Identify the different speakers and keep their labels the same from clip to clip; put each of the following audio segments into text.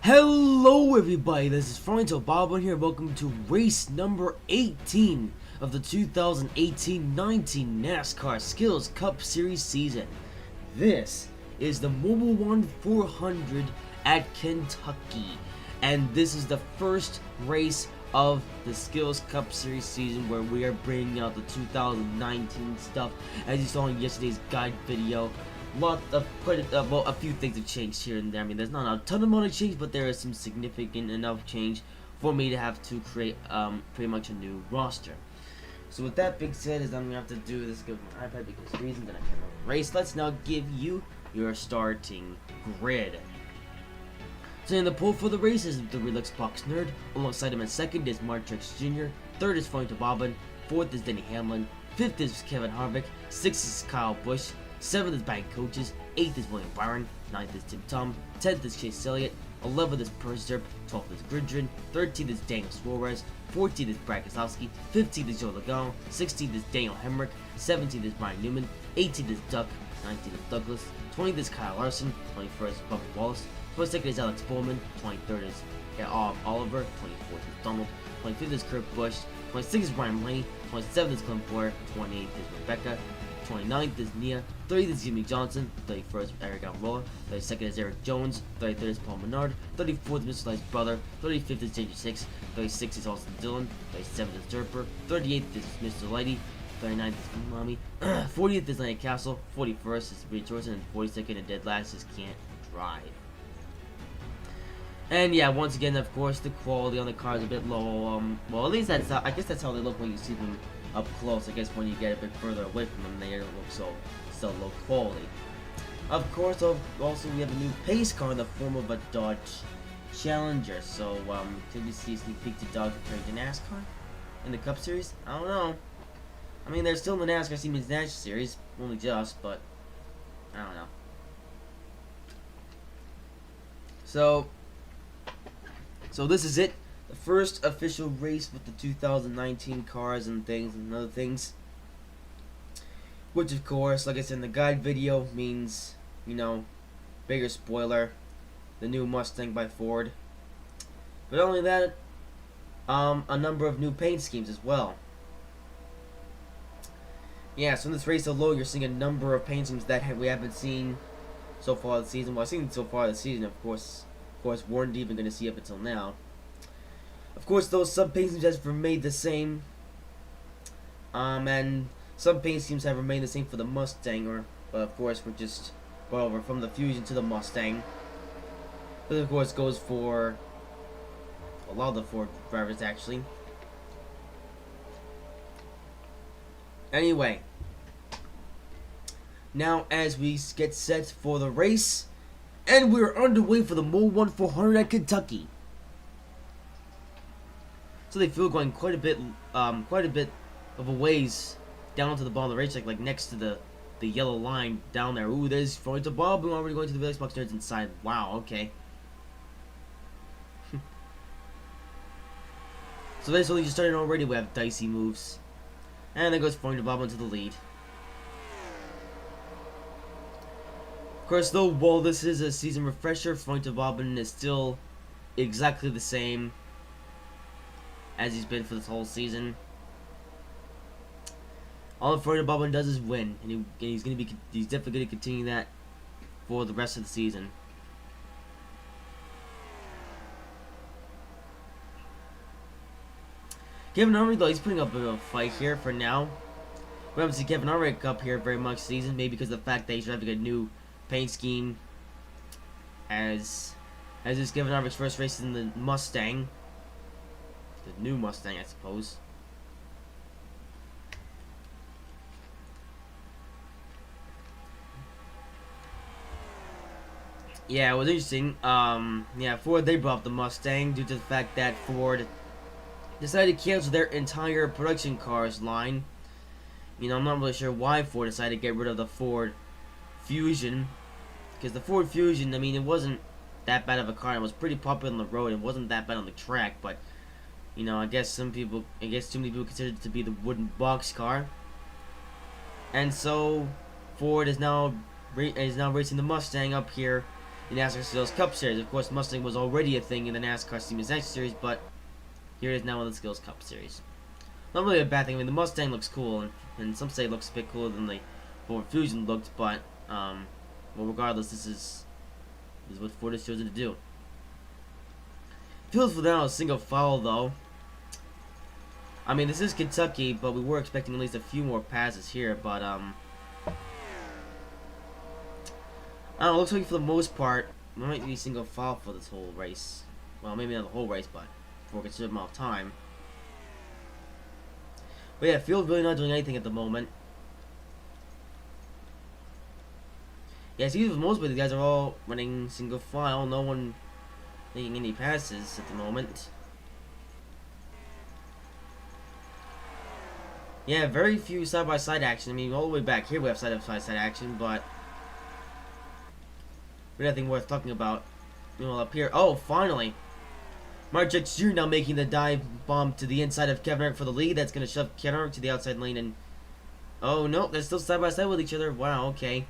Speaker 1: Hello everybody, this is Fronto Bob here. Welcome to race number 18 of the 2018-19 NASCAR Skills Cup Series season. This is the Mobil 1 400 at Kentucky, and this is the first race of the Skills Cup Series season where we are bringing out the 2019 stuff. As you saw in yesterday's guide video, a few things have changed here and there. I mean, there's not a ton amount of change, but there is some significant enough change for me to have to create pretty much a new roster. So with that being said, is I'm gonna have to do this with my iPad because of reasons that I can't race. Let's now give you your starting grid. So in the poll for the race is the Relix Box Nerd. Alongside him in second is Martrix Jr. Third is Frank Bobbin. Fourth is Denny Hamlin. Fifth is Kevin Harvick. Sixth is Kyle Busch. 7th is Bank Coaches, 8th is William Byron, 9th is Tim Tom, 10th is Chase Elliott, 11th is Perserp, 12th is Gridrin, 13th is Daniel Suarez, 14th is Brad Keselowski, 15th is Joe Logano, 16th is Daniel Hemrick, 17th is Brian Newman, 18th is Duck, 19th is Douglas, 20th is Kyle Larson, 21st is Bubba Wallace, 22nd is Alex Bowman, 23rd is Oliver, 24th is Donald, 25th is Kurt Busch, 26th is Brian Blaney, 27th is Clint Boyer, 28th is Rebecca, 29th is Nia, 30th is Jimmy Johnson, 31st is Eric Almirola, 32nd is Eric Jones, 33rd is Paul Menard, 34th is Mr. Slice Brother, 35th is Ginger 6, 36th is Austin Dillon, 37th is Derper, 38th is Mr. Lighty, 39th is Mommy, 40th is Lenny Castle, 41st is Reed Jordan, and 42nd and dead last is Can't Drive. And yeah, once again, of course, the quality on the car is a bit low. Well, at least that's I guess that's how they look when you see them up close. I guess when you get a bit further away from them, they don't look so low quality. Of course, also we have a new pace car in the form of a Dodge Challenger. So, could we see a sneak peek to Dodge returning to NASCAR in the Cup Series? I don't know. I mean, they're still in the NASCAR Siemens Nash Series, only just, but I don't know. So this is it. The first official race with the 2019 cars and things and other things. Which, of course, like I said in the guide video, means, you know, bigger spoiler, the new Mustang by Ford. But not only that, a number of new paint schemes as well. Yeah, so in this race alone, you're seeing a number of paint schemes that we haven't seen so far this season. Well, I've seen so far this season, of course, weren't even going to see up until now. Of course, those some paint schemes have remained the same, and some paint schemes have remained the same for the Mustang, but of course we're just over from the Fusion to the Mustang. This of course goes for a lot of the Ford drivers actually. Anyway, now as we get set for the race, and we're underway for the Mobil 1 400 at Kentucky. So they feel going quite a bit of a ways down to the bottom of the racetrack, like next to the yellow line down there. Ooh, there's Fronto Bob. We're already going to the Relix Box Nerds inside. Wow, okay. So basically, just started already. We have dicey moves, and there goes Fronto Bob into the lead. Of course, though, while this is a season refresher, Fronto Bobbin is still exactly the same as he's been for this whole season. All Fronto Bobbin does is win, and he's definitely going to continue that for the rest of the season. Kevin Harvick, though, he's putting up a bit of a fight here for now. We haven't seen Kevin Harvick up here very much this season, maybe because of the fact that he's having a new paint scheme, as is Kevin Harvick's first race in the Mustang. The new Mustang, I suppose. Yeah, it was interesting. Yeah, Ford, they brought up the Mustang due to the fact that Ford decided to cancel their entire production cars line. You know, I'm not really sure why Ford decided to get rid of the Ford Fusion. Because the Ford Fusion, I mean, it wasn't that bad of a car. It was pretty popular on the road. It wasn't that bad on the track, but you know, I guess too many people consider it to be the wooden box car. And so Ford is now racing the Mustang up here the NASCAR Skills Cup Series. Of course, Mustang was already a thing in the NASCAR Steam X Series, but here it is now in the Skills Cup Series. Not really a bad thing. I mean, the Mustang looks cool, and some say it looks a bit cooler than the Ford Fusion looked, but, well, regardless, this is what Ford has chosen to do. Field for now is single file, though. I mean, this is Kentucky, but we were expecting at least a few more passes here, but, I don't know, looks like for the most part, we might be single file for this whole race. Well, maybe not the whole race, but for a considerable amount of time. But yeah, Field's really not doing anything at the moment. Yeah, it seems for the most part, these guys are all running single file, no one making any passes at the moment. Yeah, very few side-by-side action. I mean, all the way back here we have side-by-side action, but nothing worth talking about. Meanwhile, up here, oh, finally! Marchek Jr. now making the dive bomb to the inside of Kevin Hart for the lead. That's going to shove Kevin Hart to the outside lane, and oh no, they're still side-by-side with each other. Wow, okay.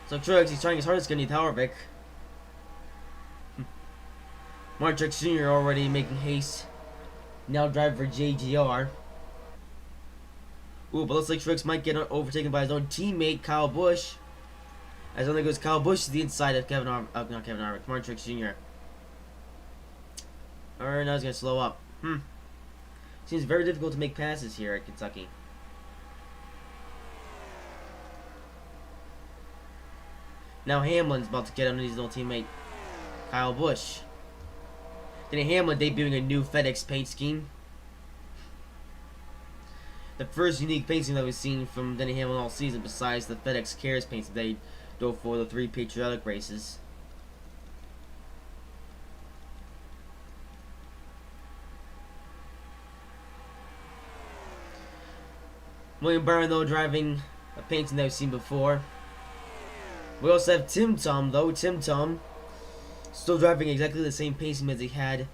Speaker 1: So Truex, he's trying his hardest to get Harvick. Marchek Jr. already making haste. Now driving for JGR. Ooh, but looks like Truex might get overtaken by his own teammate, Kyle Busch. As only goes Kyle Busch to the inside of Marchek Jr. Alright, now he's going to slow up. Seems very difficult to make passes here at Kentucky. Now Hamlin's about to get underneath his old teammate, Kyle Busch. Then Hamlin debuting a new FedEx paint scheme. The first unique paint scheme that we've seen from Denny Hamlin all season, besides the FedEx Cares paints that they go for the 3 patriotic races. William Byron, though, driving a painting that we've seen before. We also have Tim Tom, though. Tim Tom still driving exactly the same painting as he had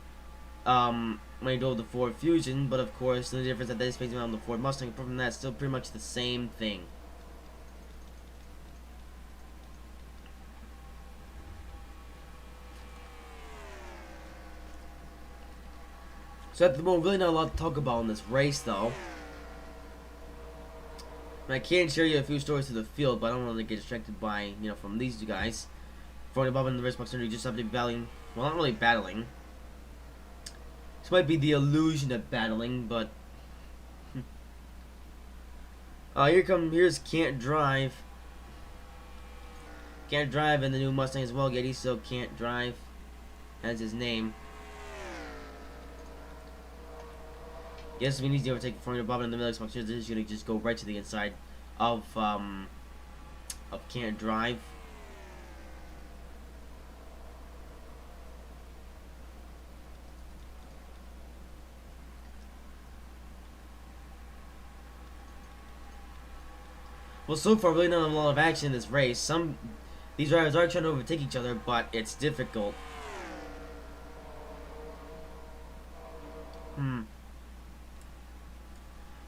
Speaker 1: when he drove the Ford Fusion, but of course, the difference that is painting on the Ford Mustang, apart from that, it's still pretty much the same thing. So at the moment, really not a lot to talk about in this race, though. And I can share you a few stories to the field, but I don't want to get distracted by, from these two guys. Front Bob and the race box just have to be battling. Well, not really battling. This might be the illusion of battling, but here's Can't Drive. Can't Drive in the new Mustang as well. Yet he still can't drive. That's his name. Yes, we need to overtake Front Bob and the race box. This is gonna just go right to the inside of Can't Drive. Well, so far, really not a lot of action in this race. These drivers are trying to overtake each other, but it's difficult.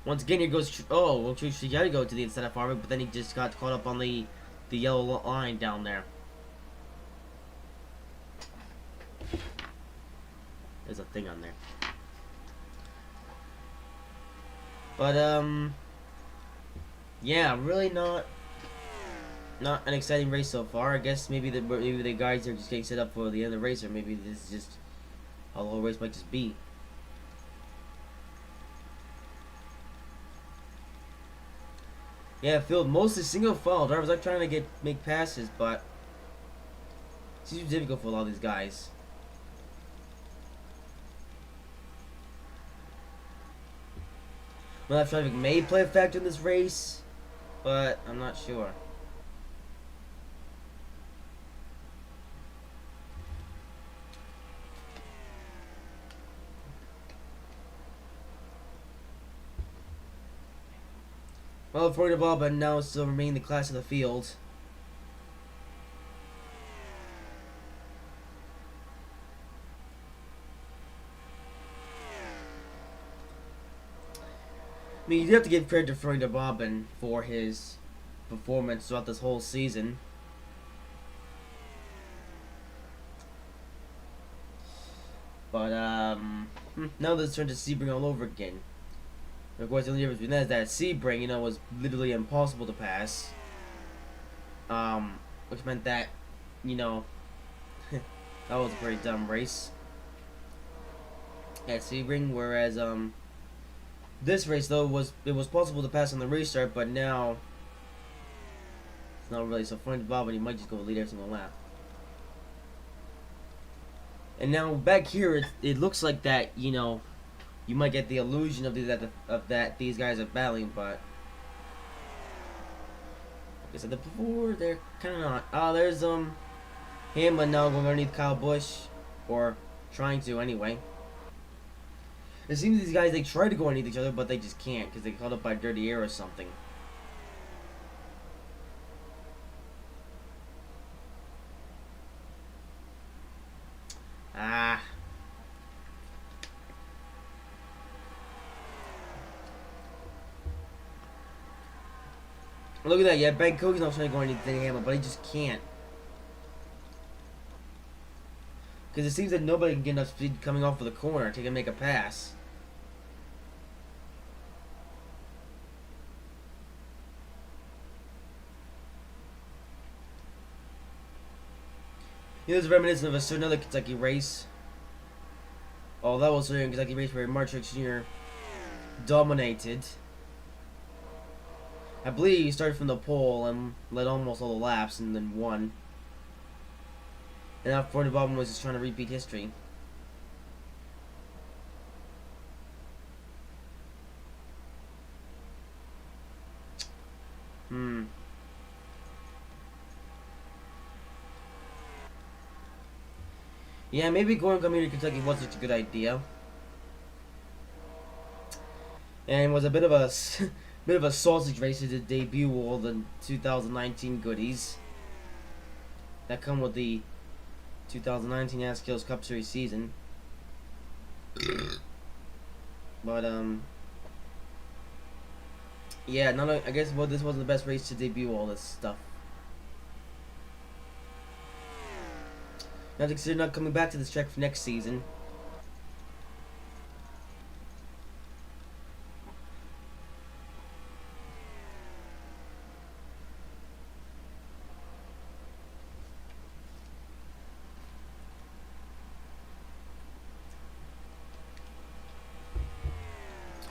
Speaker 1: Once again, here goes. Oh, well, he got to go to the inside of Harvick, but then he just got caught up on the yellow line down there. There's a thing on there. But yeah, really not an exciting race so far. I guess maybe the guys are just getting set up for the end of the race, or maybe this is just how the whole race might just be. Yeah, field mostly single file. Drivers are trying to make passes, but it seems difficult for a lot of these guys. Well, traffic may play a factor in this race, but I'm not sure. Well, Florida Bob, but now still remain the class of the field. I mean, you do have to give credit to Florida Bobbin for his performance throughout this whole season. But now let's turn to Sebring all over again. Of course, the only difference between that is that Sebring, you know, was literally impossible to pass. Which meant that, you know, that was a pretty dumb race at Sebring. Whereas this race though was possible to pass on the restart, but now it's not really so fun to Bob, and he might just go lead every single lap. And now back here, it looks like that, you know, you might get the illusion of that these guys are battling, but like I said before, they're kind of not. Oh, there's him, but now going underneath Kyle Busch, or trying to anyway. It seems these guys, they try to go underneath each other, but they just can't because they got caught up by dirty air or something. Ah. Look at that, yeah, Ben Cook's not trying to go underneath the hammer, but he just can't. Because it seems that nobody can get enough speed coming off of the corner to make a pass. It was reminiscent of another Kentucky race. Oh, that was a Kentucky race where Mark Truex Jr. dominated. I believe he started from the pole and led almost all the laps and then won. And now Ford Bob was just trying to repeat history. Yeah, maybe going coming to Kentucky wasn't such a good idea. And it was a bit of a bit of a sausage race to debut all the 2019 goodies that come with the 2019 NASCAR Cup Series season. But yeah, I guess this wasn't the best race to debut all this stuff. Now to consider not coming back to this track for next season.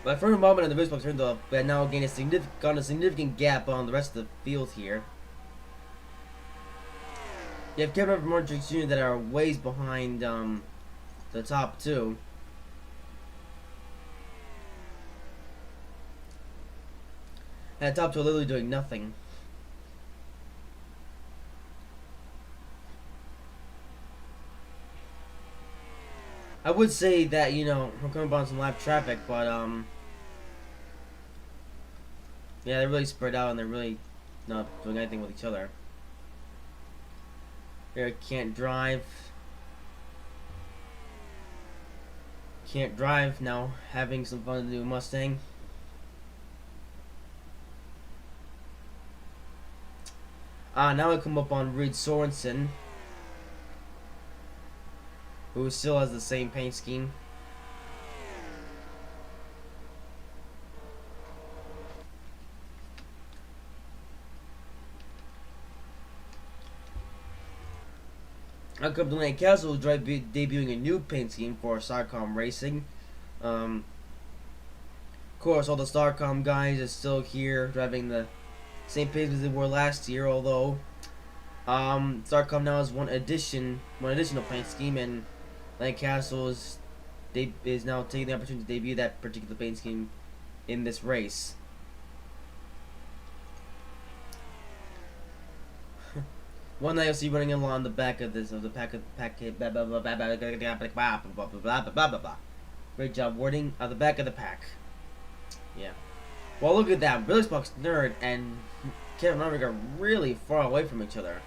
Speaker 1: But for a moment in the race box turned up, but now again got a significant gap on the rest of the field here. You have Kevin Mark Truex Jr. that are ways behind the top two. And the top two are literally doing nothing. I would say that, you know, we're coming upon some lap traffic, but yeah, they're really spread out and they're really not doing anything with each other. Eric can't drive. Can't drive now, having some fun with the new Mustang. Now I come up on Reed Sorensen, who still has the same paint scheme. I come to Lane Castle, debuting a new paint scheme for Starcom Racing. Of course, all the Starcom guys are still here, driving the same paint as they were last year. Although, Starcom now has one additional paint scheme, and Lane Castle is now taking the opportunity to debut that particular paint scheme in this race. One that you'll see running along the back of this Great job wording the back of the pack. Yeah. Well, look at that. Billy Spock's Nerd and Kevin Harvick are really far away from each other.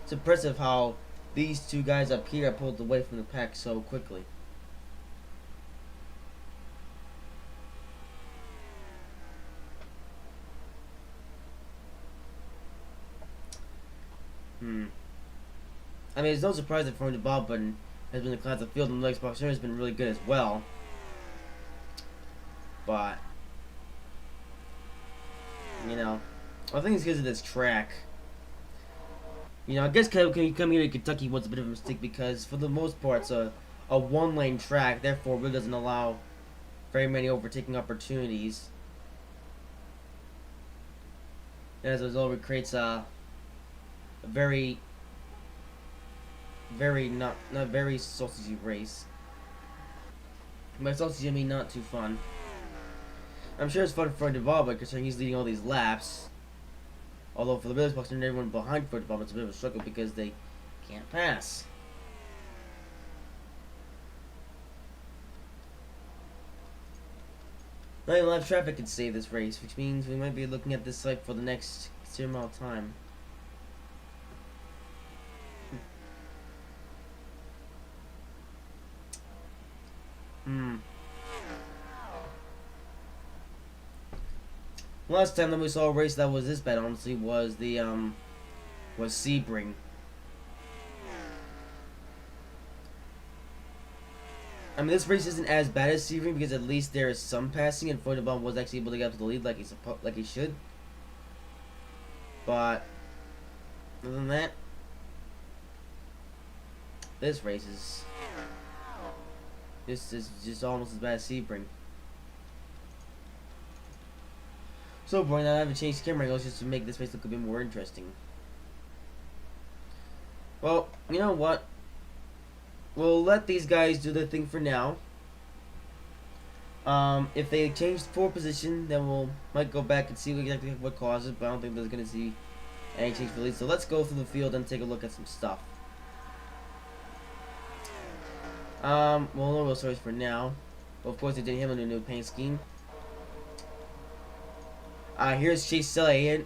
Speaker 1: It's impressive how these two guys up here pulled away from the pack so quickly. I mean, it's no surprise that Formula Bob, but has been the class of field, and the Xbox Series has been really good as well. But you know, I think it's because of this track. You know, I guess coming here to Kentucky was a bit of a mistake because, for the most part, it's a one-lane track. Therefore, really doesn't allow very many overtaking opportunities. And as a result, it creates a very not very sausagey race. By sausagey, I mean not too fun. I'm sure it's fun for Devolver considering he's leading all these laps. Although for the Bills box and everyone behind for Devolver, it's a bit of a struggle because they can't pass. Not even live traffic can save this race, which means we might be looking at this site for the next considerable amount of time. Last time that we saw a race that was this bad, honestly, was the was Sebring. I mean, this race isn't as bad as Sebring because at least there is some passing, and Freundebahn was actually able to get up to the lead like he should. But other than that, this race is just almost as bad as Sebring. So boring, I haven't changed camera angles just to make this race look a bit more interesting. Well, you know what? We'll let these guys do their thing for now. If they change for position, then we'll might go back and see exactly what caused it, but I don't think there's going to see any change for the lead. So let's go through the field and take a look at some stuff. Well, no real stories for now. Well, of course, they did him in a new paint scheme. Here's Chase Elliott.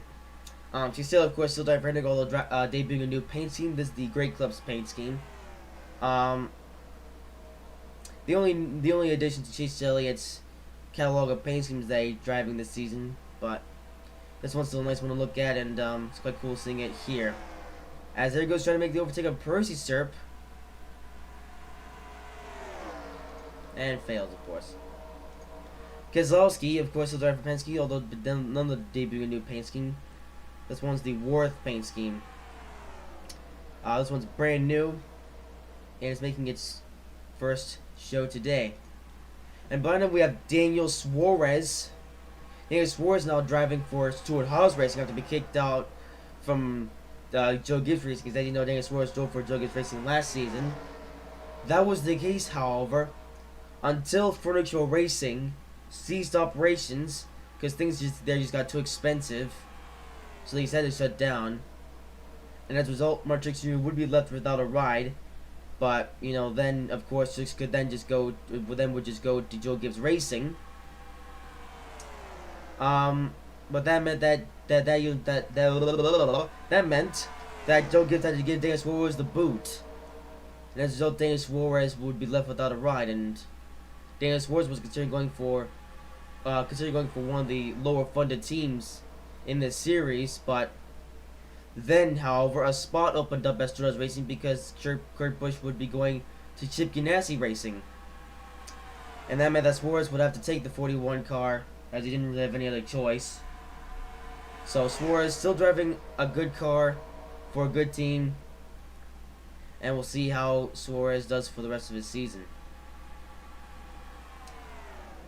Speaker 1: Chase Elliott, of course, still driving Renegade, although debuting a new paint scheme. This is the Great Club's paint scheme. The only addition to Chase Elliott's catalog of paint schemes that he's driving this season, but this one's still a nice one to look at, and it's quite cool seeing it here. As there he goes trying to make the overtake of Percy Serp, and fails, of course. Keselowski, of course, is driving for Penske, although none of the debuting a new paint scheme. This one's the Worth paint scheme. This one's brand new, and it's making its first show today. And behind him we have Daniel Suarez. Daniel Suarez now driving for Stuart Haas Racing after being kicked out from Joe Gibbs Racing, because as you know, Daniel Suarez drove for Joe Gibbs Racing last season. That was the case, however, until Furniture Racing ceased operations because things just got too expensive, so they decided to shut down. And as a result, Mark Truex Jr. would be left without a ride. But you know, then of course Truex could then just go to Joe Gibbs Racing. But that meant that meant that Joe Gibbs had to give Daniel Suarez the boot. And as a result, Daniel Suarez would be left without a ride, and Daniel Suarez was considering going for one of the lower funded teams in this series, but then, however, a spot opened up at Stuart Racing because Kurt Busch would be going to Chip Ganassi Racing, and that meant that Suarez would have to take the 41 car as he didn't really have any other choice. So Suarez still driving a good car for a good team, and we'll see how Suarez does for the rest of his season.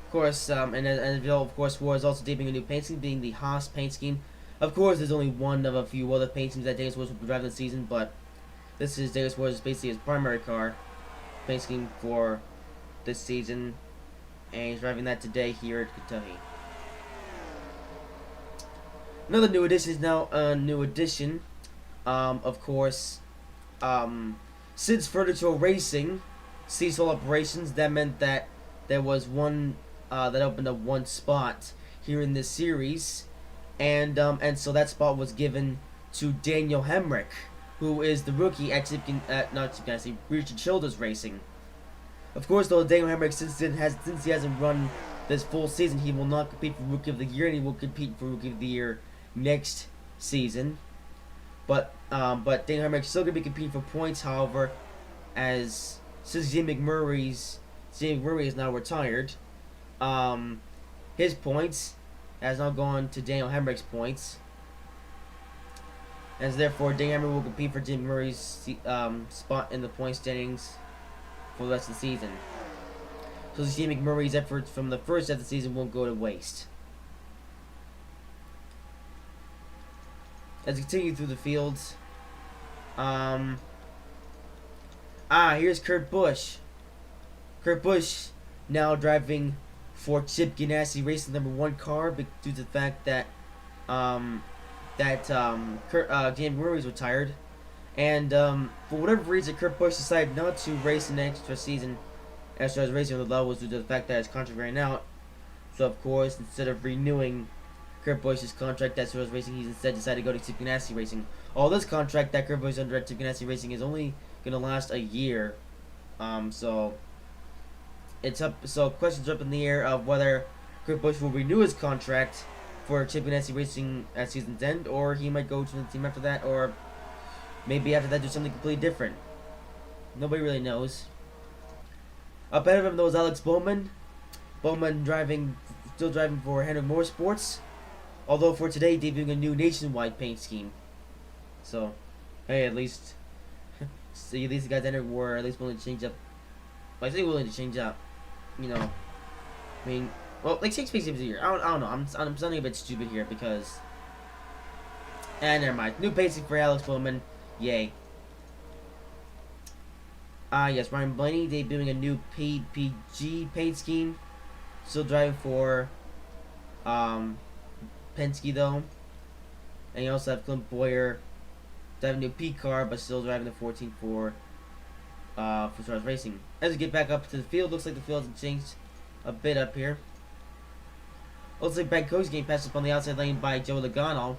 Speaker 1: Of course, of course, Suarez also debuting a new paint scheme, being the Haas paint scheme. Of course, there's only one of a few other paint schemes that Daniel Suarez will be driving this season, but this is Daniel Suarez basically his primary car paint scheme for this season, and he's driving that today here at Kentucky. Another new addition is now a new addition. Of course, since Furniture Racing ceased all operations, that meant that there was one that opened up one spot here in this series, and so that spot was given to Daniel Hemrick, who is the rookie at Richard Childers Racing. Of course, though, Daniel Hemrick, since he hasn't run this full season, he will not compete for Rookie of the Year, and he will compete for Rookie of the Year next season. But Daniel Hemrick is still going to be competing for points, however, as since Jamie McMurray is now retired, his points has now gone to Daniel Hemrick's points, and therefore Daniel Hemrick will compete for Jamie Murray's spot in the point standings for the rest of the season. So Jamie McMurray's efforts from the first half of the season won't go to waste. As we continue through the fields, here's Kurt Busch. Kurt Busch now driving for Chip Ganassi Racing #1 car due to the fact that Jamie Murray's retired, and for whatever reason, Kurt Busch decided not to race an extra season as far as racing on the level was due to the fact that his contract ran out. So of course, instead of renewing Kurt Busch's contract at Soros Racing, he's instead decided to go to Chip Ganassi Racing. All this contract that Kurt Busch is under at Chip Ganassi Racing is only gonna last a year, so it's up. So questions are up in the air of whether Kurt Busch will renew his contract for Chip Ganassi Racing at season's end, or he might go to the team after that, or maybe after that do something completely different. Nobody really knows. Up ahead of him, though, is Alex Bowman. Bowman still driving for Henry Motorsports, although for today debuting a new nationwide paint scheme. So, hey, at least see, these guys were at least willing to change up. I say willing to change up, you know. I mean, well, like 6 paint schemes a year. I don't know. I'm sounding a bit stupid here because. Never mind. New paint scheme for Alex Bowman. Yay. Yes, Ryan Blaney debuting a new PG paint scheme. Still driving for Penske though. And you also have Clint Boyer driving a new P car, but still driving the 14 for Soros Racing. As we get back up to the field, looks like the field has changed a bit up here. Looks like Brad Coe's getting passed up on the outside lane by Joe Logano.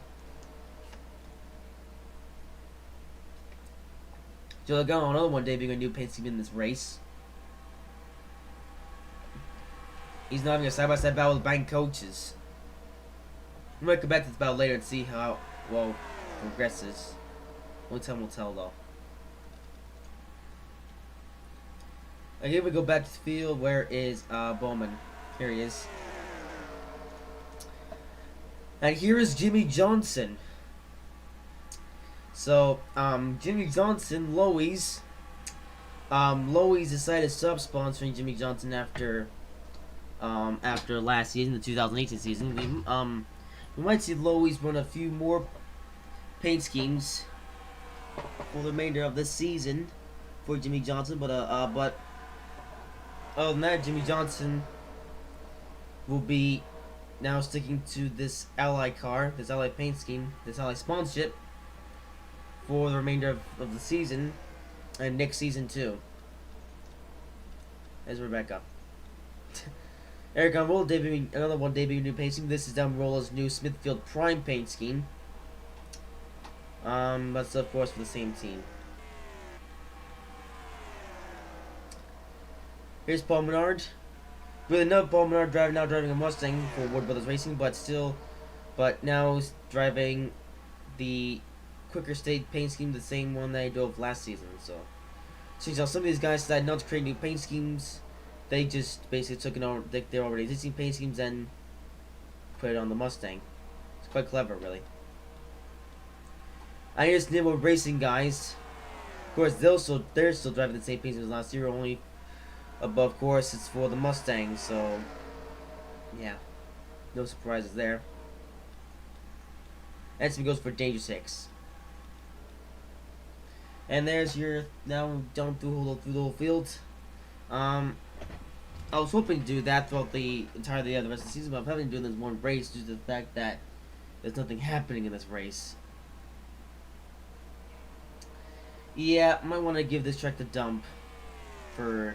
Speaker 1: Joe Logano, another one debuting a new paint scheme in this race. He's not having a side-by-side battle with bank coaches. We might come back to this battle later and see how well it progresses. Only time will tell, though. And here we go back to the field. Where is Bowman? Here he is. And here is Jimmy Johnson. So, Jimmy Johnson, Lowe's decided to stop sponsoring Jimmy Johnson after last season, the 2018 season. We might see Lowe's run a few more paint schemes for the remainder of this season for Jimmy Johnson, but other than that, Jimmy Johnson will be now sticking to this Ally car, this Ally paint scheme, this Ally sponsorship for the remainder of the season and next season too. There's Rebecca. Eric Roll debuting another one debuting new paint scheme. This is Rolla's new Smithfield Prime paint scheme. That's of course for the same team. Here's Paul Menard. Really, another Paul Menard driving a Mustang for Wood Brothers Racing, but now he's driving the quicker state paint scheme, the same one that I drove last season. So, since some of these guys decided not to create new paint schemes, they just basically took their already existing paint schemes and put it on the Mustang. It's quite clever, really. I here's Nimmo Racing guys. Of course, they're still driving the same paint schemes as last year, only above course it's for the Mustang. So, yeah, no surprises there. And so goes for Danger 6. And there's your now down through the whole field. I was hoping to do that throughout the entirety of the rest of the season, but I'm having to do this one race due to the fact that there's nothing happening in this race. Yeah, I might want to give this track the dump for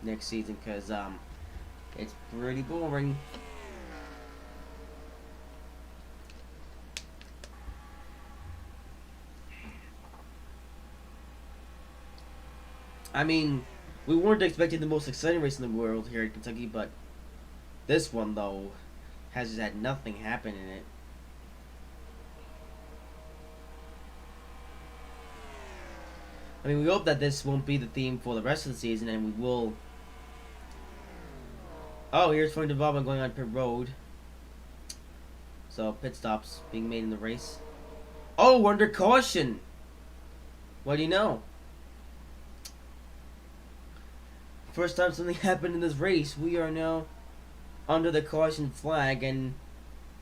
Speaker 1: next season because it's pretty boring. I mean, we weren't expecting the most exciting race in the world here in Kentucky, but this one, though, has just had nothing happen in it. I mean, we hope that this won't be the theme for the rest of the season, and we will. Oh, here's point development going on pit road. So pit stops being made in the race. Oh, under caution. What do you know? First time something happened in this race. We are now under the caution flag, and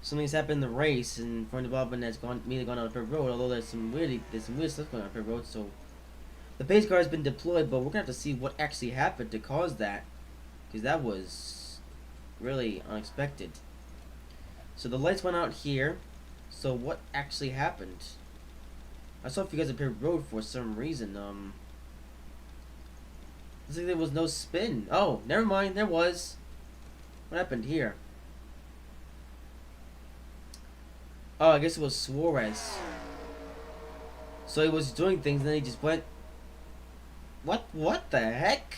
Speaker 1: something's happened in the race, and point development has immediately gone on pit road. Although there's some weird stuff going on pit road, so the pace car has been deployed, but we're gonna have to see what actually happened to cause that, because that was really unexpected. So the lights went out here. So what actually happened? I saw if you guys appeared road for some reason. Looks like there was no spin. Oh, never mind. There was. What happened here? Oh, I guess it was Suarez. So he was doing things, and then he just went. What the heck?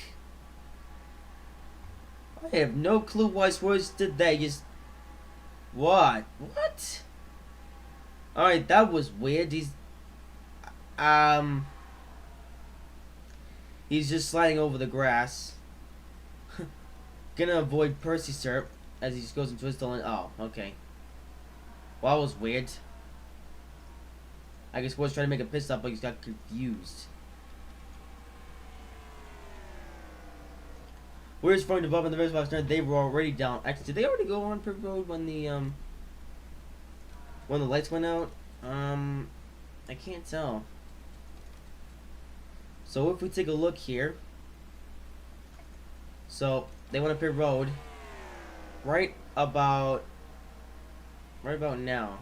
Speaker 1: I have no clue why Suarez did that. Just. What? Alright, that was weird. He's just sliding over the grass. Gonna avoid Percy Serp as he just goes into his lane. Oh, okay. Well, that was weird. I guess was trying to make a pit stop, but he's got confused. Where's from above in the rest of they were already down. Actually, did they already go on pit road when the lights went out? I can't tell. So if we take a look here, so they went up pit road right about now.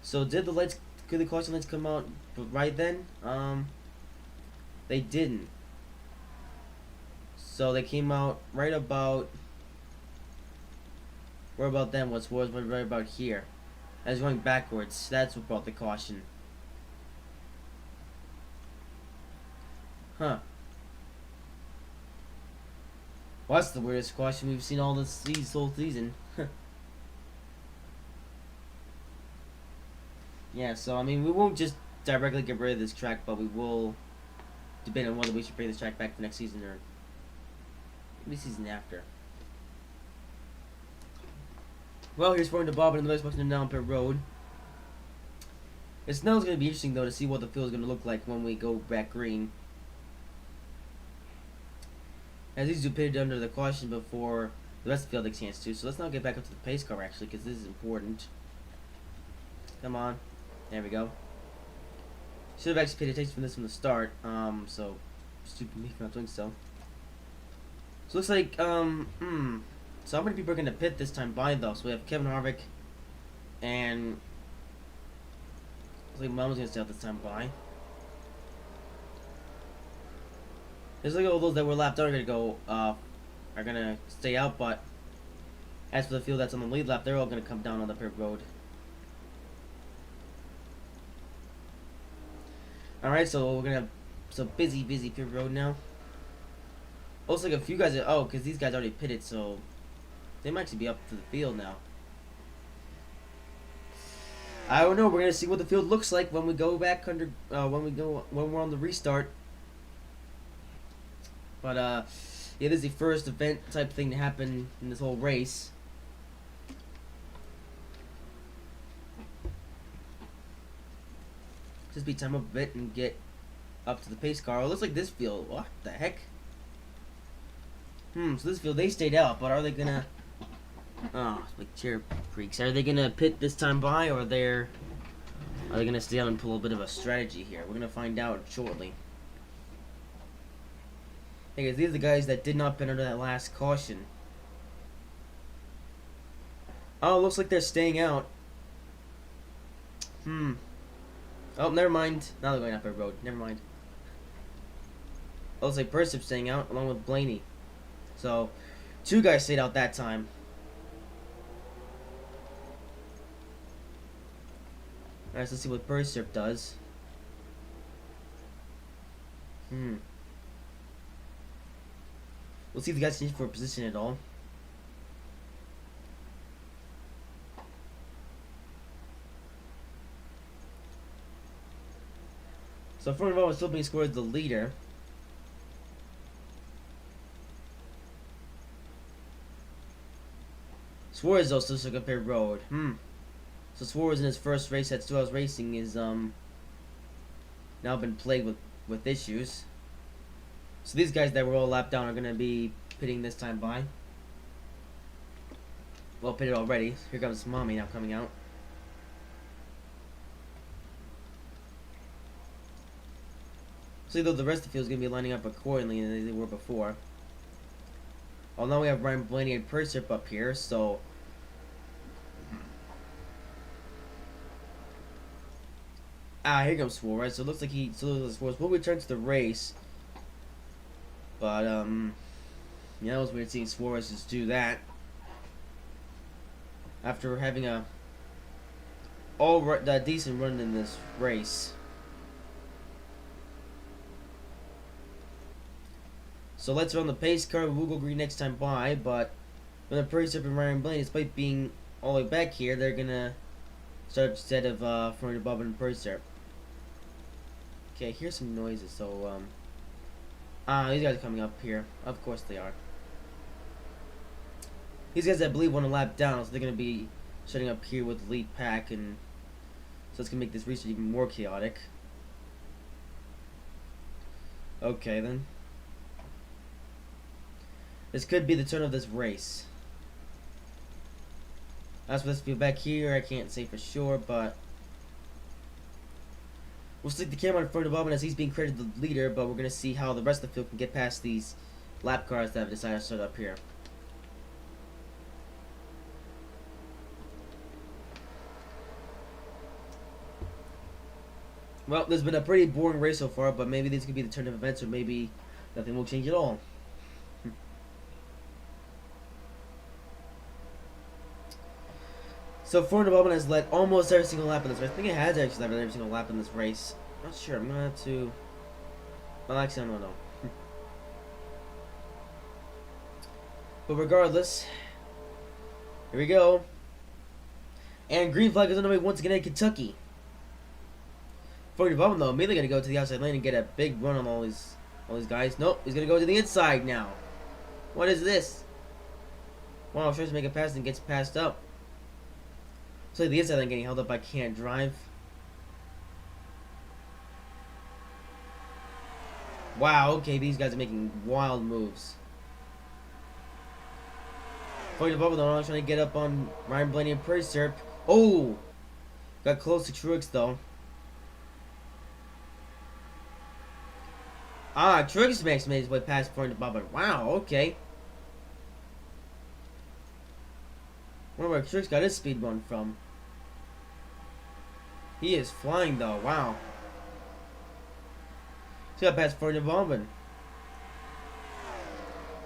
Speaker 1: So could the caution lights come out right then? They didn't. So they came out right about. Where about then? Was right about here. As going backwards. That's what brought the caution. Huh. Well, that's the weirdest caution we've seen all this whole season. Yeah, so I mean, we won't just directly get rid of this track, but we will debate on whether we should bring this track back for next season or maybe season after. Well, here's Ford to Bob and the next question down pit road. It's now going to be interesting though to see what the field is going to look like when we go back green. As these do pitted under the caution before the rest of the field takes a chance to. So let's now get back up to the pace car actually, because this is important. Come on, there we go. Should have actually paid attention from this from the start. So stupid me for not doing so. So looks like so how many people are going to pit this time by though? So we have Kevin Harvick and looks like Mama's going to stay out this time by. There's like all those that were lapped out are going to go are going to stay out, but as for the field that's on the lead lap, they're all going to come down on the pit road. Alright, so we're going to have some busy pit road now. Looks like a few guys are, because these guys already pitted, so they might actually be up to the field now. I don't know. We're gonna see what the field looks like when we go back under when we're on the restart. But yeah, this is the first event type thing to happen in this whole race. Just be time up a bit and get up to the pace car. Oh, it looks like this field. What the heck? So this field they stayed out, but are they gonna? Oh, it's like chair freaks. Are they gonna pit this time by, or are they gonna stay out and pull a bit of a strategy here? We're gonna find out shortly. Hey guys, these are the guys that did not pit under that last caution. Oh, looks like they're staying out. Oh, never mind. Now they're going up a road. Never mind. Looks like Persip's staying out along with Blaney. So, two guys stayed out that time. Alright, so let's see what Persip does. We'll see if the guys change for a position at all. So Florida Ball is still being scored as the leader. Suarez though still took up a road. So Suarez in his first race at Skittles Racing is now been plagued with issues. So these guys that were all lapped down are gonna be pitting this time by. Well, pitted already. Here comes Mommy now coming out. See, though the rest of the field is gonna be lining up accordingly than they were before. Oh, now we have Ryan Blaney and Persip up here, so. Here comes Suarez. So it looks like Suarez will return to the race. But, yeah, it was weird seeing Suarez just do that. After having a decent run in this race. So let's run the pace car. We'll go green next time by, but when the Persip and Ryan Blaney, despite being all the way back here, they're gonna start instead of Florida Bob and Persip. Okay, here's some noises. So these guys are coming up here. Of course they are. These guys, I believe, want to lap down, so they're going to be shutting up here with the lead pack, and so it's going to make this restart even more chaotic. Okay, then. This could be the turn of this race. As for this field back here, I can't say for sure, but we'll stick the camera in front of Bobbin as he's being credited the leader, but we're going to see how the rest of the field can get past these lap cars that have decided to start up here. Well, there's been a pretty boring race so far, but maybe this could be the turn of events, or maybe nothing will change at all. So Florida Bobbin has led almost every single lap in this race. I think it has actually led every single lap in this race. Not sure. I'm gonna have to. Well, actually, I don't know. But regardless, here we go. And green flag is underway once again in Kentucky. Florida Bobbin though immediately gonna go to the outside lane and get a big run on all these guys. Nope, he's gonna go to the inside now. What is this? Wow, tries to make a pass and gets passed up. So the inside lane getting held up by Can't Drive. Wow, okay, these guys are making wild moves. Florida Bobbin though trying to get up on Ryan Blaney and Persip. Oh, got close to Truex though. Truex made his way past Florida Bobbin. Wow, okay. Wonder where Truex got his speed run from. He is flying though, wow. He's got past Florida Bobbin.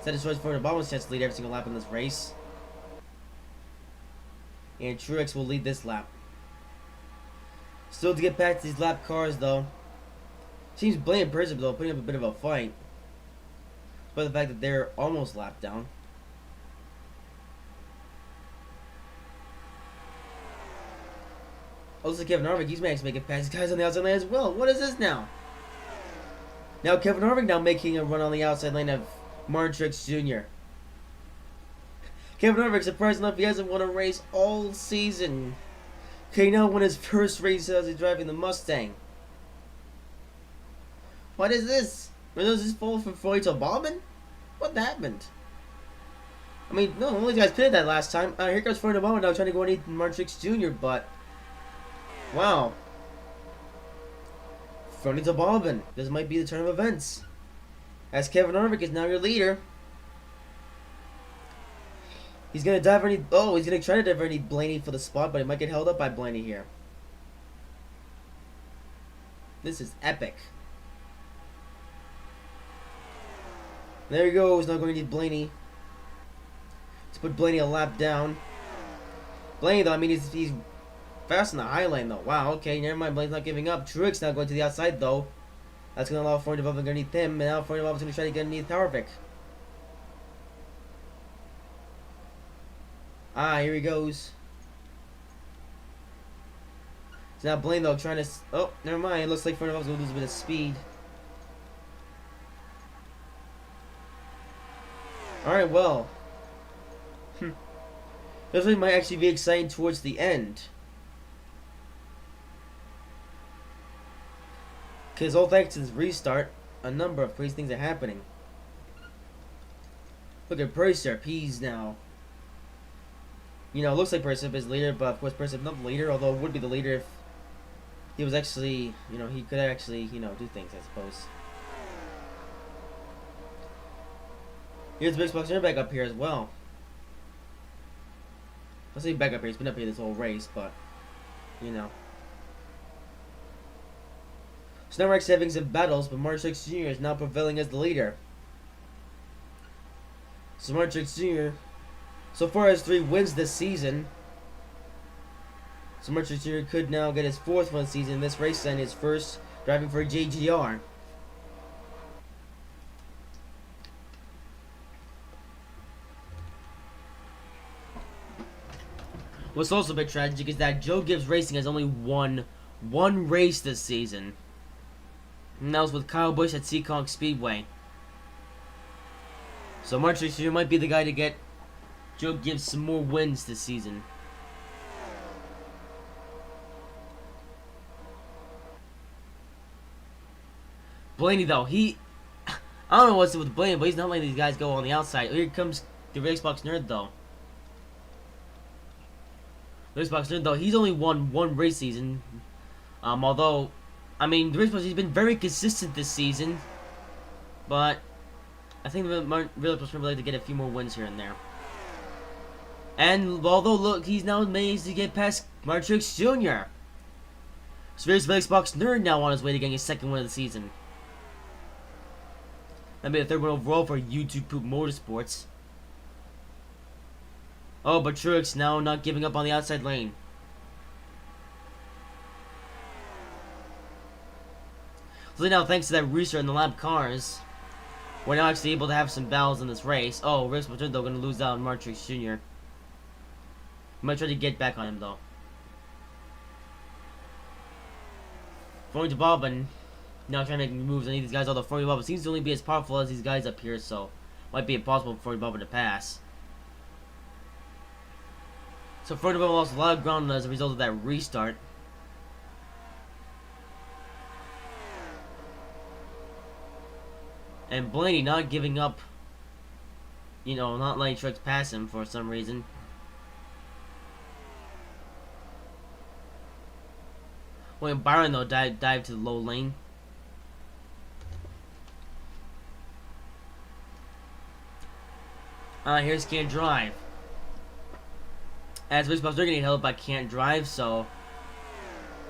Speaker 1: That destroys Florida Bobbin's chance to lead every single lap in this race. And Truex will lead this lap. Still to get past these lap cars though. Seems Blaney and Persip though putting up a bit of a fight. But the fact that they're almost lapped down. Also Kevin Harvick, he's managed to make it past these guys on the outside lane as well. What is this now? Now Kevin Harvick now making a run on the outside lane of Martin Truex Jr. Kevin Harvick, surprised enough, he hasn't won a race all season. Okay, now won his first race as he's driving the Mustang. What is this? Was this fall for Florida Bobbin? What happened? I mean, no, only guys pitted that last time. Here comes Florida Bobbin now trying to go underneath Martin Truex Jr., but wow. Florida Bobbin. This might be the turn of events. As Kevin Harvick is now your leader. He's gonna dive underneath. Oh, he's gonna try to dive underneath Blaney for the spot, but he might get held up by Blaney here. This is epic. There he goes. Now going to need Blaney. Let's put Blaney a lap down. Blaney though, I mean he's fast in the high lane though. Wow. Okay, never mind. Blaney's not giving up. Truex now going to the outside though. That's gonna allow Florida Bobbin underneath him, and now Florida Bobbin's gonna try to get underneath Harvick. Here he goes. So now Blaine though trying to. Oh, never mind. It looks like Fernando Bob's gonna lose a bit of speed. All right, well. This one might actually be exciting towards the end. Because all thanks to this restart, a number of crazy things are happening. Look at Persep, he's now... You know, it looks like Persep is the leader, but of course Persep not the leader, although it would be the leader if he was actually, you know, he could actually, you know, do things, I suppose. Here's Big Xbox back up here as well. I'll say back up here, he's been up here this whole race, but, you know. So now we're actually having some battles, but Martrix Jr. is now prevailing as the leader. So Martrix Jr. so far has 3 wins this season. So Martrix Jr. could now get his 4th win of the season. This race and his first driving for JGR. What's also a bit tragic is that Joe Gibbs Racing has only won 1 race this season. And that was with Kyle Busch at Seekonk Speedway. So Martrix Jr. might be the guy to get Joe Gibbs some more wins this season. Blaney though, I don't know what's up with Blaney, but he's not letting these guys go on the outside. Here comes the Xbox Nerd though. The Xbox Nerd though, he's only won 1 race season. Although, I mean, the Xbox he's been very consistent this season, but I think the really would like to get a few more wins here and there. And although look, he's now managed to get past Martrix Jr. So here's the Xbox Nerd now on his way to getting his 2nd win of the season. That'd be the 3rd one overall for YouTube Poop Motorsports. Oh, but Truex now not giving up on the outside lane. So now, thanks to that restart in the lap cars, we're now actually able to have some battles in this race. Oh, Rick's though going to lose out on Martrix Jr. Might try to get back on him though. Going to Bobbin, now trying to make moves on these guys, although Forty Bobbin seems to only be as powerful as these guys up here, so might be impossible for Forty Bobbin to pass. So Forty Bobbin lost a lot of ground as a result of that restart. And Blaney not giving up, you know, not letting Truex pass him for some reason. When Byron though dived to the low lane. Here's Can't Drive. As Xbox, they're getting held by Can't Drive, so...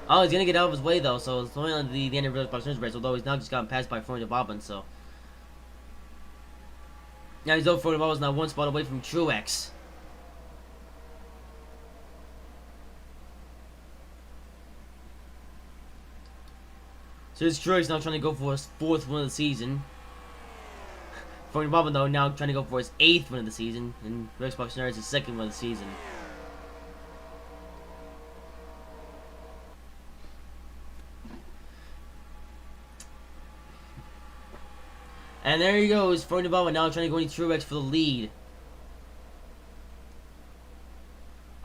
Speaker 1: Oh, he's gonna get out of his way though, so it's only on the end of Xbox race, although he's now just gotten passed by Formula Bobbin, so... Now he's over Formula Bobbin's now 1 spot away from Truex. So this Truex now trying to go for his 4th win of the season. Formula Bobbin though now trying to go for his 8th win of the season, and Xbox Nerd is his 2nd win of the season. And there he goes, Formula Bobbin now trying to go into Truex for the lead.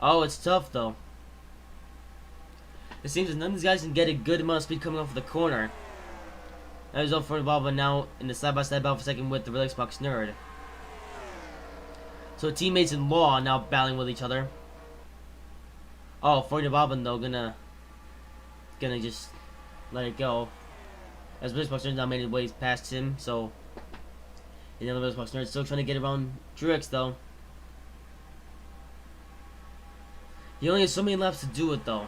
Speaker 1: Oh, it's tough though. It seems that none of these guys can get a good amount of speed coming off of the corner. That is all for Bobbin now in the side-by-side battle for 2nd with the real Xbox Nerd. So teammates in law now battling with each other. Oh, Formula Bobbin though gonna just let it go. As Real Xbox Nerd now made his way past him, so and the other Xbox Nerd still trying to get around Truex though. He only has so many laps to do it though.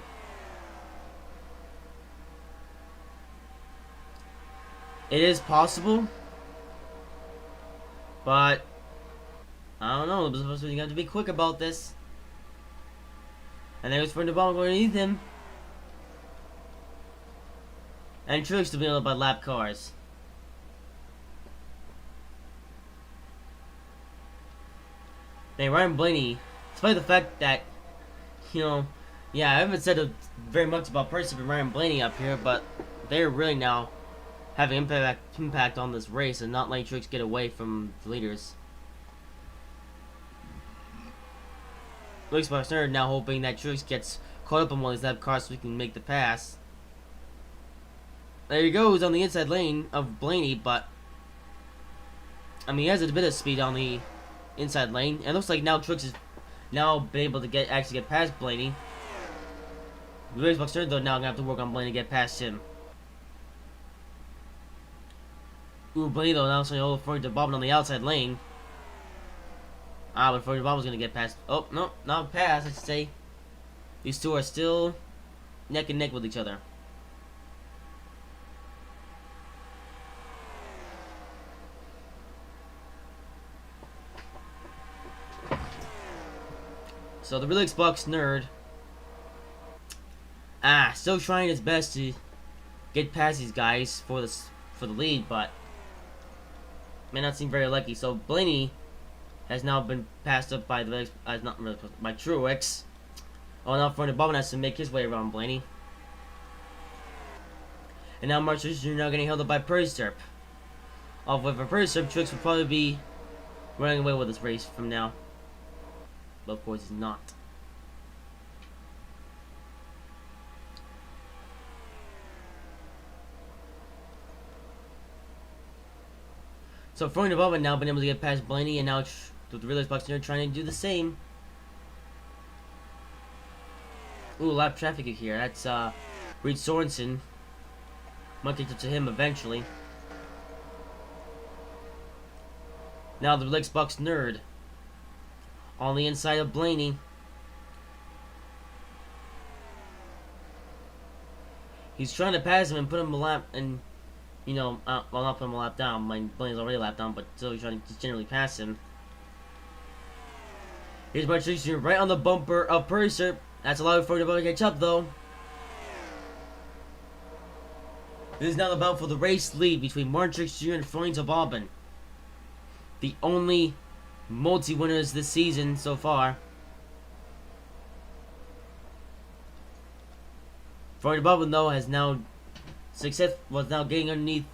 Speaker 1: It is possible, but I don't know. You have to be quick about this. And there's for the ball going underneath him, and Truex to be able by lap cars. Now Ryan Blaney, despite the fact that you know Yeah, I haven't said very much about Percy and Ryan Blaney up here, but they're really now having impact on this race and not letting Truex get away from the leaders. Looks like Snurd now hoping that Truex gets caught up on one of these lap cars so he can make the pass. There he goes on the inside lane of Blaney, but I mean he has a bit of speed on the inside lane, and it looks like now Truex is now been able to actually get past Blaney. Looks like Snurd though now gonna have to work on Blaney to get past him. Ooh, Blaney though now so referring to Bobbin on the outside lane. But before Bob was gonna get past. Oh no, not past. I should say. These two are still neck and neck with each other. So the real Xbox nerd, still trying his best to get past these guys for the lead, but may not seem very lucky. So Blaney has now been passed up by by Truex. Oh, now for the Bobbin has to make his way around Blaney. And now Mark Truex Jr. now getting held up by Perserp. However, Perserp, Truex will probably be running away with this race from now. But of course he's not. So Freund above it now been able to get past Blaney, and now with the real Xbox here trying to do the same. Ooh, lap traffic here. That's Reed Sorensen. Might get to him eventually. Now the real Xbox nerd on the inside of Blaney. He's trying to pass him and put him a lap, and you know, well, not put him a lap down. My Blaney's already a lap down, but still he's trying to just generally pass him. Here's Mark Truex Jr. right on the bumper of Perserp. That's a lot for him to catch up, though. This is now the battle for the race lead between Mark Truex Jr. and Freund of Auburn. The only multi-winners this season so far. Freund of Auburn, though, was now getting underneath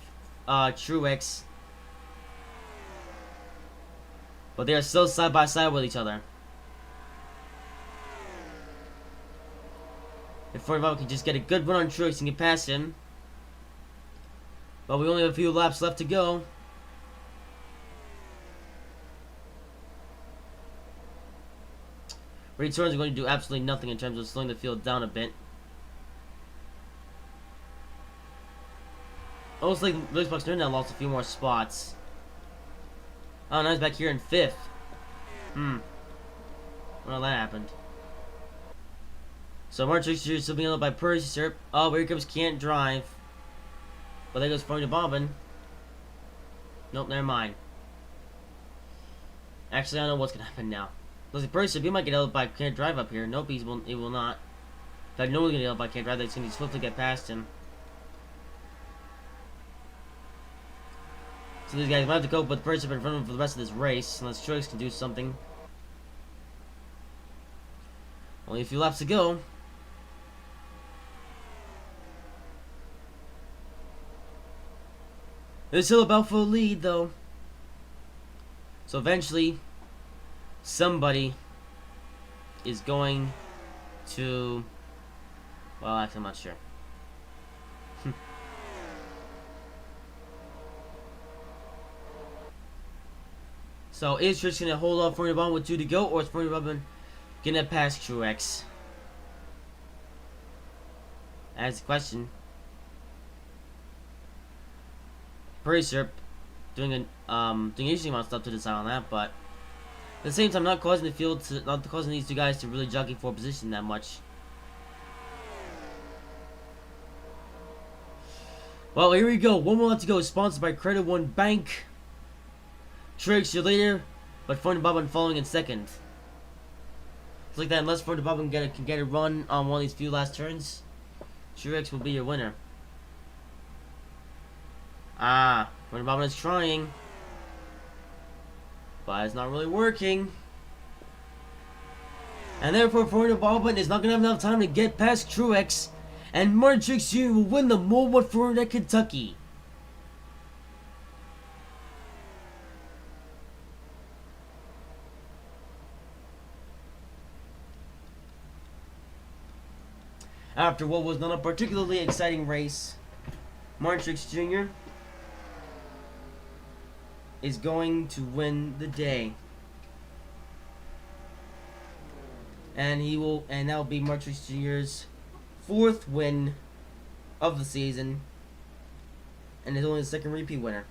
Speaker 1: Truex. But they are still side by side with each other. If Freund of Auburn can just get a good run on Truex and get past him. But we only have a few laps left to go. Reed Sorensen are going to do absolutely nothing in terms of slowing the field down a bit. Almost like Lewis Buxton now lost a few more spots. Oh, now he's back here in 5th. Well, that happened. So Mark Truex Jr. still being held by Perserp. Oh, here comes Can't Drive. But there goes Freund of Auburn. Nope, never mind. Actually, I don't know what's gonna happen now. Looks like Perserp, he might get held by Can't Drive up here. Nope, he will not. In fact, no one's gonna get held by Can't Drive. That's gonna be swift to get past him. So these guys might have to cope with Perserp in front of him for the rest of this race, unless Truex can do something. Only a few laps to go. There's still a battle for the lead, though. So eventually, somebody is going to... Well, actually, I'm not sure. So is Truex going to hold off Freund of Auburn with 2 to go, or is Freund of Auburn going to pass Truex? That's the question. Perserp doing an interesting amount of stuff to decide on that, but at the same time, not causing these two guys to really jockey for position that much. Well, here we go. One more left to go. Sponsored by Credit One Bank. Truex, your leader, but Freund of Auburn following in 2nd. It's like that. Unless Freund of Auburn can get a run on one of these few last turns, Truex will be your winner. Freund of Auburn is trying, but it's not really working. And therefore, Florida Baldwin is not going to have enough time to get past Truex. And Martin Truex Jr. will win the Mobil Florida, Kentucky. After what was not a particularly exciting race, Martin Truex Jr. is going to win the day. And that'll be Martin Truex Jr.'s 4th win of the season, and is only the 2nd repeat winner.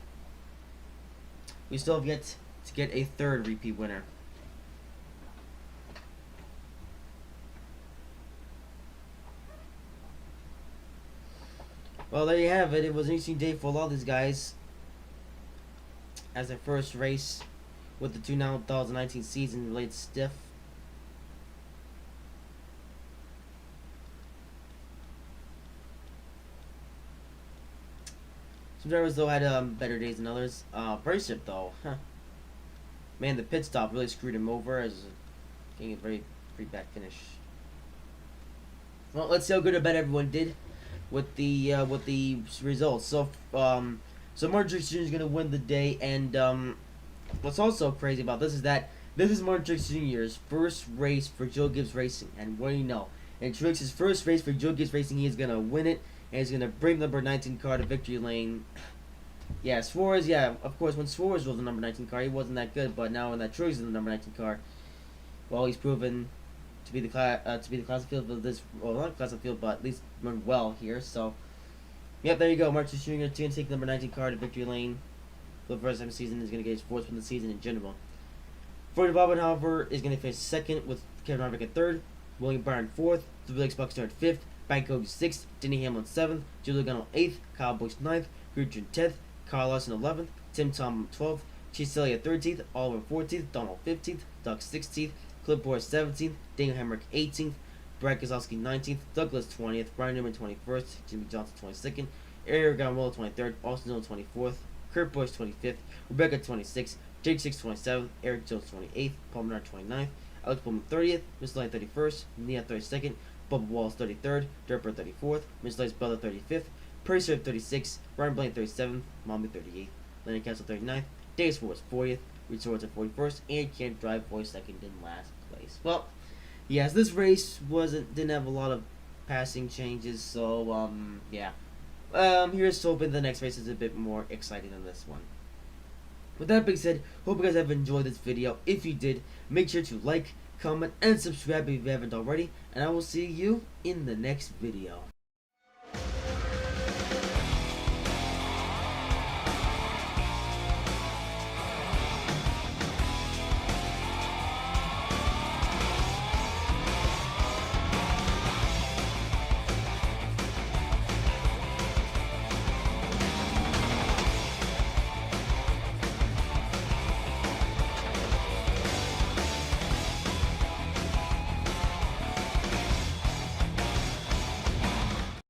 Speaker 1: We still have yet to get a 3rd repeat winner. Well, there you have it. It was an interesting day for a lot of these guys as their first race with the 2019 season laid stiff. Some drivers though had better days than others. Bracip though, man, the pit stop really screwed him over as getting a very bad finish. Well, let's see how good or bad everyone did with the results. So Martin Truex Jr. is gonna win the day, and what's also crazy about this is that this is Martin Truex Jr.'s first race for Joe Gibbs Racing, and what do you know? In Truex's first race for Joe Gibbs Racing, he is gonna win it. And he's going to bring the number 19 car to victory lane. Yeah, Suarez, yeah, of course, when Suarez was the number 19 car, he wasn't that good. But now when that Truex is the number 19 car, well, he's proven to be the class of field of this, well, not class of field, but at least run well here. So, yep, there you go. Martin Truex Jr. going to take the number 19 car to victory lane for the first time of the season. Is going to get his 4th win of the season in general. Florida Baldwin, however, is going to finish 2nd with Kevin Harvick at 3rd, William Byron 4th, the Felix Buxton at 5th, Bank Hogue 6th, Denny Hamlin 7th, Joe Logano 8th, Kyle Busch 9th, Gudrun 10th, Kyle Larson 11th, Tim Tom 12th, Chase Elliott 13th, Oliver 14th, Donald 15th, Doug 16th, Clip Boyer 17th, Daniel Hemrick 18th, Brad Keselowski 19th, Douglas 20th, Brian Newman 21st, Jimmy Johnson 22nd, Ariel Gamboa 23rd, Austin Dillon 24th, Kurt Busch 25th, Rebecca 26th, Jake 6 27th, Eric Jones 28th, Paul Menard 29th, Alex Bowman 30th, Miss Light 31st, Nia 32nd, Bubba Wallace 33rd, Durper 34th, Miss Light's Bella 35th, Perry Serve 36th, Ryan Blaney 37th, Mommy 38th, Lennon Castle 39th, Davis Force 40th, Reed Swords at 41st, and Can't Drive Boy 2nd in last place. Well, yes, this race didn't have a lot of passing changes, so yeah. Here's hoping the next race is a bit more exciting than this one. With that being said, hope you guys have enjoyed this video. If you did, make sure to like, comment, and subscribe if you haven't already, and I will see you in the next video.